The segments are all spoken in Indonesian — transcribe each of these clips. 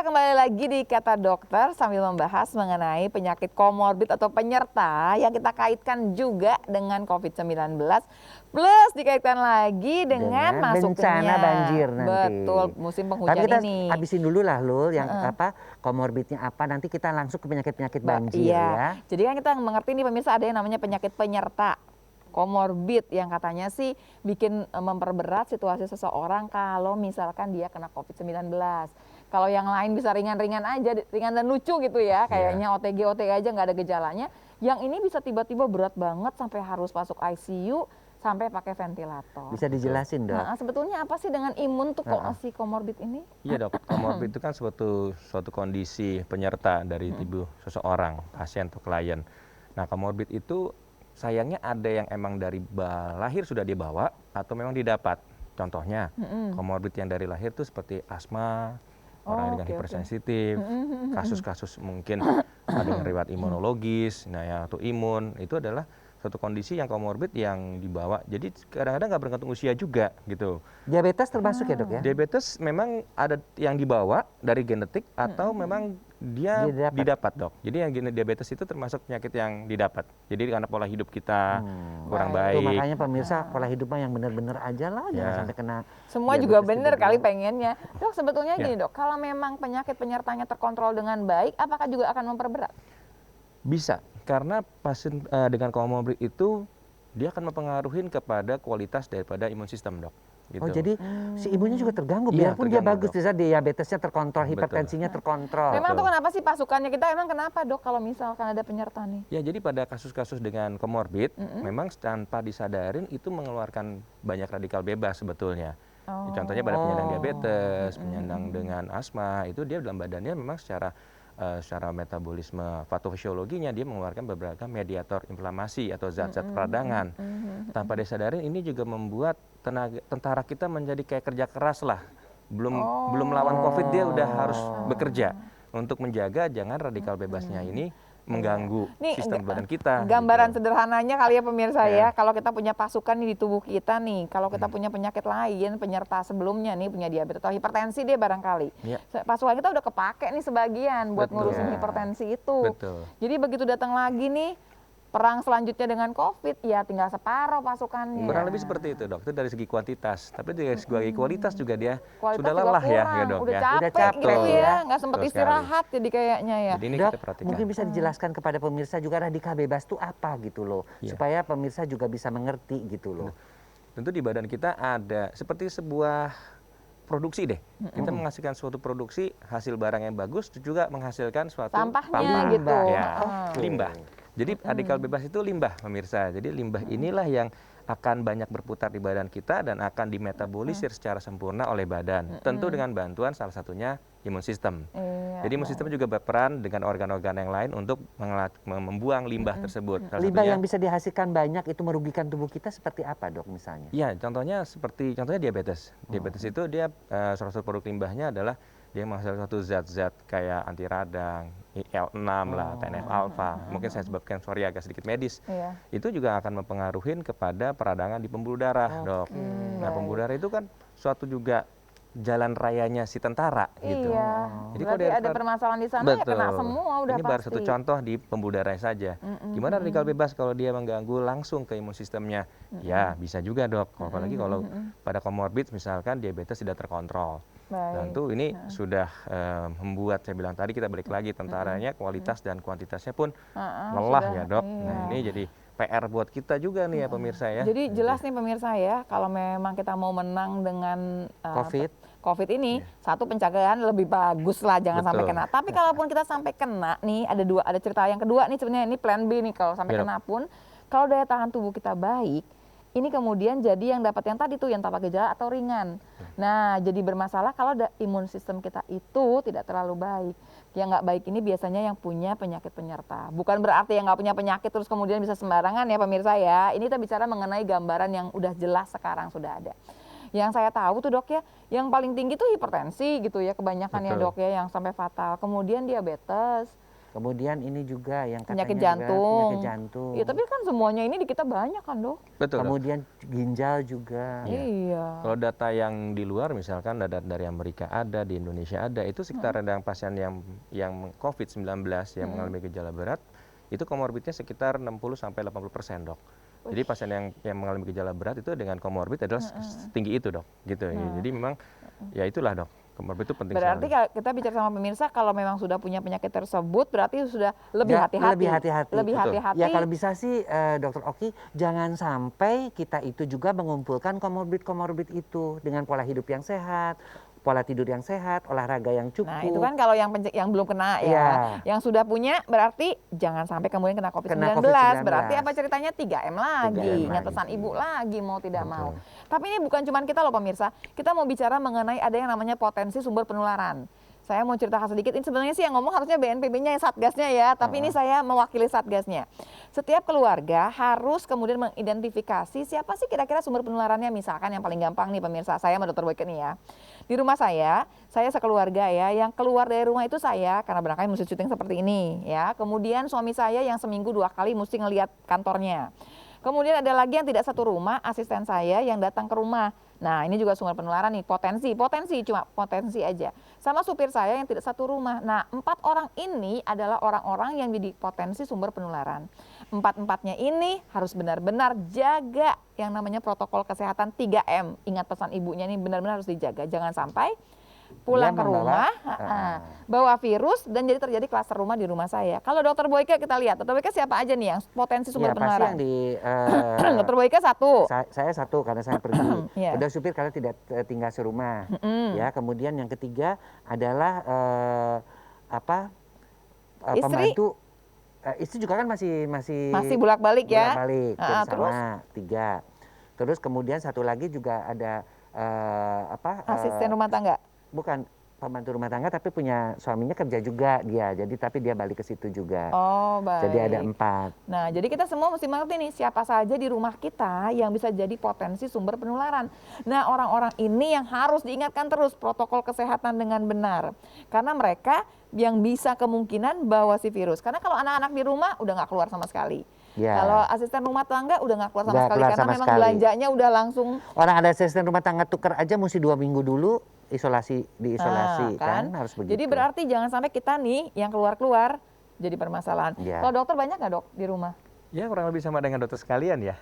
kembali lagi di Kata Dokter sambil membahas mengenai penyakit komorbid atau penyerta yang kita kaitkan juga dengan COVID-19 plus dikaitkan lagi dengan masuknya bencana banjir nanti. Betul, musim penghujan Tapi kita ini. habisin dulu lah Lul yang komorbidnya apa, nanti kita langsung ke penyakit-penyakit banjir ya. Jadi kan kita mengerti nih pemirsa ada yang namanya penyakit penyerta. Komorbid yang katanya sih bikin memperberat situasi seseorang kalau misalkan dia kena COVID-19. Kalau yang lain bisa ringan-ringan aja, ringan dan lucu gitu ya, kayaknya OTG aja nggak ada gejalanya. Yang ini bisa tiba-tiba berat banget sampai harus masuk ICU, sampai pakai ventilator. Bisa dijelasin dok? Nah, sebetulnya apa sih dengan imun tuh kok si komorbid ini? Iya dok, komorbid itu kan suatu kondisi penyerta dari tubuh seseorang, pasien atau klien. Nah komorbid itu sayangnya ada yang emang dari lahir sudah dibawa atau memang didapat. Contohnya komorbid yang dari lahir itu seperti asma, orang dengan hipersensitif, kasus-kasus mungkin ada yang riwayat imunologis, atau imun, itu adalah suatu kondisi yang komorbid yang dibawa. Jadi kadang-kadang nggak bergantung usia juga gitu. Diabetes termasuk ya dok ya? Diabetes memang ada yang dibawa dari genetik atau memang dia didapat dok. Jadi yang diabetes itu termasuk penyakit yang didapat. Jadi karena pola hidup kita kurang baik. Itu makanya pemirsa pola hidupnya yang benar-benar aja lah, jangan sampai kena. Semua juga benar kali pengennya. Dok sebetulnya gini dok, kalau memang penyakit penyertanya terkontrol dengan baik, apakah juga akan memperberat? Bisa, karena pasien dengan komorbid itu dia akan mempengaruhi kepada kualitas daripada imun sistem dok. Gitu. Oh jadi si imunnya juga terganggu, biarpun dia bagus, bisa diabetesnya terkontrol, hipertensinya terkontrol. Memang tuh kenapa sih pasukannya kita, emang kenapa dok kalau misalkan ada penyerta nih? Ya jadi pada kasus-kasus dengan komorbid, memang tanpa disadarin itu mengeluarkan banyak radikal bebas sebetulnya. Contohnya pada penyandang diabetes, penyandang dengan asma, itu dia dalam badannya memang secara metabolisme patofisiologinya dia mengeluarkan beberapa mediator inflamasi atau zat-zat peradangan. Tanpa disadarin ini juga membuat tentara kita menjadi kayak kerja keras lah. Belum melawan COVID dia udah harus bekerja untuk menjaga jangan radikal bebasnya ini mengganggu sistem badan kita. Gambaran sederhananya kali ya pemirsa ya, kalau kita punya pasukan nih di tubuh kita nih, kalau kita punya penyakit lain, penyerta sebelumnya nih, punya diabetes atau hipertensi dia barangkali. Pasukan kita udah kepake nih sebagian buat ngurusin hipertensi itu. Jadi begitu datang lagi nih, perang selanjutnya dengan COVID, ya tinggal separuh pasukannya. Kurang lebih seperti itu dok, itu dari segi kuantitas. Tapi dari segi kualitas juga dia sudah lelah ya dok. Udah capek gitu ya, nggak sempat istirahat jadi kayaknya ya. Jadi ini dok, kita perhatikan. mungkin bisa dijelaskan kepada pemirsa juga radikal bebas itu apa gitu loh. Supaya pemirsa juga bisa mengerti gitu loh. Tentu di badan kita ada seperti sebuah produksi deh. Kita menghasilkan suatu produksi, hasil barang yang bagus, juga menghasilkan suatu sampahnya gitu. Limbah. Jadi radikal bebas itu limbah pemirsa. Jadi limbah inilah yang akan banyak berputar di badan kita dan akan dimetabolisir secara sempurna oleh badan. Tentu dengan bantuan salah satunya imun sistem. Jadi imun sistem juga berperan dengan organ-organ yang lain untuk membuang limbah tersebut. Limbah yang bisa dihasilkan banyak itu merugikan tubuh kita seperti apa dok misalnya? Iya, contohnya diabetes. Diabetes itu dia salah satu produk limbahnya adalah dia menghasilkan suatu zat-zat kayak anti radang, IL-6 lah, TNF-alfa, mungkin saya sebabkan agak sedikit medis. Itu juga akan mempengaruhi kepada peradangan di pembuluh darah, dok. Nah, pembuluh darah itu kan suatu juga jalan rayanya si tentara gitu. Jadi kalau ada permasalahan di sana ya kena semua udah pasti. Ini baru satu contoh di pembuluh darah saja. Gimana radikal bebas kalau dia mengganggu langsung ke imun sistemnya? Ya bisa juga dok, apalagi kalau pada komorbid misalkan diabetes tidak terkontrol. Tentu ini sudah membuat, saya bilang tadi kita balik lagi tentaranya kualitas dan kuantitasnya pun lelah ya dok. Nah ini jadi PR buat kita juga nih ya pemirsa ya. Jadi jelas nih pemirsa ya, kalau memang kita mau menang dengan COVID ini, satu pencegahan lebih bagus lah, jangan sampai kena. Tapi kalaupun kita sampai kena nih, ada cerita yang kedua nih sebenarnya, ini plan B nih kalau sampai kena pun, kalau daya tahan tubuh kita baik, ini kemudian jadi yang dapat yang tadi tuh, yang tanpa gejala atau ringan. Nah, jadi bermasalah kalau imun sistem kita itu tidak terlalu baik. Yang nggak baik ini biasanya yang punya penyakit penyerta. Bukan berarti yang nggak punya penyakit terus kemudian bisa sembarangan ya pemirsa ya. Ini kita bicara mengenai gambaran yang udah jelas sekarang sudah ada. Yang saya tahu tuh dok ya, yang paling tinggi tuh hipertensi gitu ya kebanyakan ya dok ya, yang sampai fatal. Kemudian diabetes, Kemudian ini juga yang katanya penyakit juga jantung. penyakit jantung. Iya, tapi kan semuanya ini di kita banyak kan, Dok? Betul. Kemudian ginjal juga. Iya. Kalau data yang di luar misalkan data dari Amerika ada, di Indonesia ada, itu sekitar ada pasien yang COVID-19 yang mengalami gejala berat, itu komorbidnya sekitar 60-80%, Dok. Jadi pasien yang mengalami gejala berat itu dengan komorbid adalah setinggi itu, Dok. Gitu. Jadi memang ya itulah, Dok. Komorbid itu penting Berarti sekali. kita bicara sama pemirsa, kalau memang sudah punya penyakit tersebut, berarti sudah lebih Ya, hati-hati. lebih hati-hati. Lebih Betul. hati-hati. Ya kalau bisa sih Dokter Oki, jangan sampai kita itu juga mengumpulkan komorbid itu dengan pola hidup yang sehat, pola tidur yang sehat, olahraga yang cukup. Nah, itu kan kalau yang belum kena ya. Iya. Yang sudah punya berarti jangan sampai kemudian kena COVID-19. COVID-19. Berarti apa ceritanya? 3M lagi. 3M Ingat lagi. pesan ibu lagi mau tidak Betul. mau. Tapi ini bukan cuma kita loh pemirsa. Kita mau bicara mengenai ada yang namanya potensi sumber penularan. Saya mau ceritakan sedikit, ini sebenarnya sih yang ngomong harusnya BNPB-nya, Satgasnya ya, tapi ini saya mewakili Satgasnya. Setiap keluarga harus kemudian mengidentifikasi siapa sih kira-kira sumber penularannya. Misalkan yang paling gampang nih pemirsa, saya sama Dr. Boyke nih ya. Di rumah saya sekeluarga ya, yang keluar dari rumah itu saya, karena barangkali mesti syuting seperti ini ya. Kemudian suami saya yang seminggu 2 kali mesti ngelihat kantornya. Kemudian ada lagi yang tidak satu rumah, asisten saya yang datang ke rumah. Nah, ini juga sumber penularan nih, potensi cuma potensi aja. Sama supir saya yang tidak satu rumah. Nah, 4 orang ini adalah orang-orang yang jadi potensi sumber penularan. 4-empatnya ini harus benar-benar jaga yang namanya protokol kesehatan 3M. Ingat pesan ibunya ini benar-benar harus dijaga. Jangan sampai pulang Dia ke rumah, bawa virus dan jadi terjadi klaster rumah di rumah saya. Kalau Dokter Boyke kita lihat, Dokter Boyke siapa aja nih yang potensi sumber Ya, pasti penularan? yang di Dokter Boyke 1. saya 1 karena saya pergi. Iya. Udah supir karena tidak tinggal serumah. Ya, kemudian yang ketiga adalah Istri? pembantu. Istri juga kan masih Masih bolak-balik ya. bolak-balik. Jadi Terus sama 3. Terus kemudian satu lagi juga ada asisten rumah tangga. bukan pembantu rumah tangga tapi punya suaminya kerja juga dia. Jadi tapi dia balik ke situ juga. Oh, baik. Jadi ada 4. Nah, jadi kita semua mesti mengerti nih siapa saja di rumah kita yang bisa jadi potensi sumber penularan. Nah, orang-orang ini yang harus diingatkan terus protokol kesehatan dengan benar. Karena mereka yang bisa kemungkinan bawa si virus. Karena kalau anak-anak di rumah udah nggak keluar sama sekali. Ya. Kalau asisten rumah tangga udah nggak keluar sama Nggak sekali keluar karena sama memang sekali. belanjanya udah langsung. Orang ada asisten rumah tangga tuker aja mesti 2 minggu dulu diisolasi kan harus begitu. Jadi berarti jangan sampai kita nih yang keluar-keluar jadi permasalahan. Ya. Kalau dokter banyak nggak, Dok, di rumah? Ya kurang lebih sama dengan dokter sekalian ya.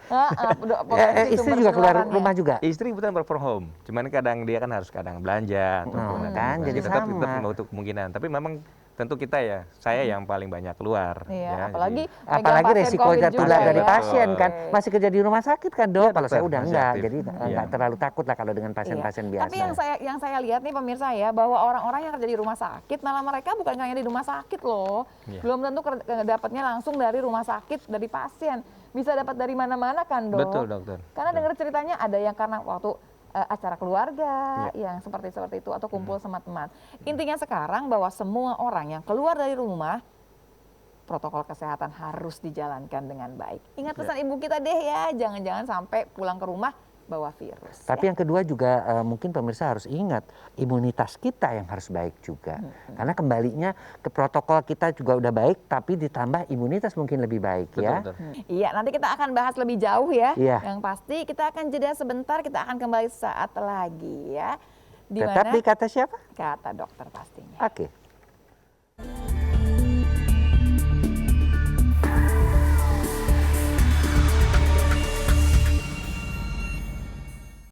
Potensi istri sumber juga keluar penularannya. rumah juga. Istri kebetulan work from home, cuman kadang dia kan harus kadang belanja ataupun kan, jadi tetap sama. menutup kemungkinan. Tapi memang tentu kita ya, saya yang paling banyak keluar. Iya, ya, apalagi jadi- megang Apalagi pasien resiko COVID tertular juga dari ya. pasien kan. Masih kerja di rumah sakit kan, Dok? Iya, Kalau saya dokter, udah masih enggak. aktif. Jadi Iya. enggak terlalu takut lah kalau dengan Iya. pasien-pasien biasa. Tapi yang saya lihat nih pemirsa ya, bahwa orang-orang yang kerja di rumah sakit malah mereka bukan hanya di rumah sakit loh. Iya. Belum tentu dapatnya langsung dari rumah sakit, dari pasien. Bisa dapat dari mana-mana kan, Dok? Betul, dokter. Karena dengar ceritanya ada yang karena waktu acara keluarga Iya. yang seperti itu atau kumpul sama teman. Intinya sekarang bahwa semua orang yang keluar dari rumah protokol kesehatan harus dijalankan dengan baik. Ingat pesan ibu kita deh ya, jangan-jangan sampai pulang ke rumah bawa virus. Tapi yang kedua juga mungkin pemirsa harus ingat imunitas kita yang harus baik juga. Karena kembalinya ke protokol kita juga udah baik, tapi ditambah imunitas mungkin lebih baik Betul, ya. betul. Iya, nanti kita akan bahas lebih jauh ya. Iya. Yang pasti kita akan jeda sebentar, kita akan kembali saat lagi ya. Di Tetap mana? di kata siapa? Kata dokter pastinya. Oke.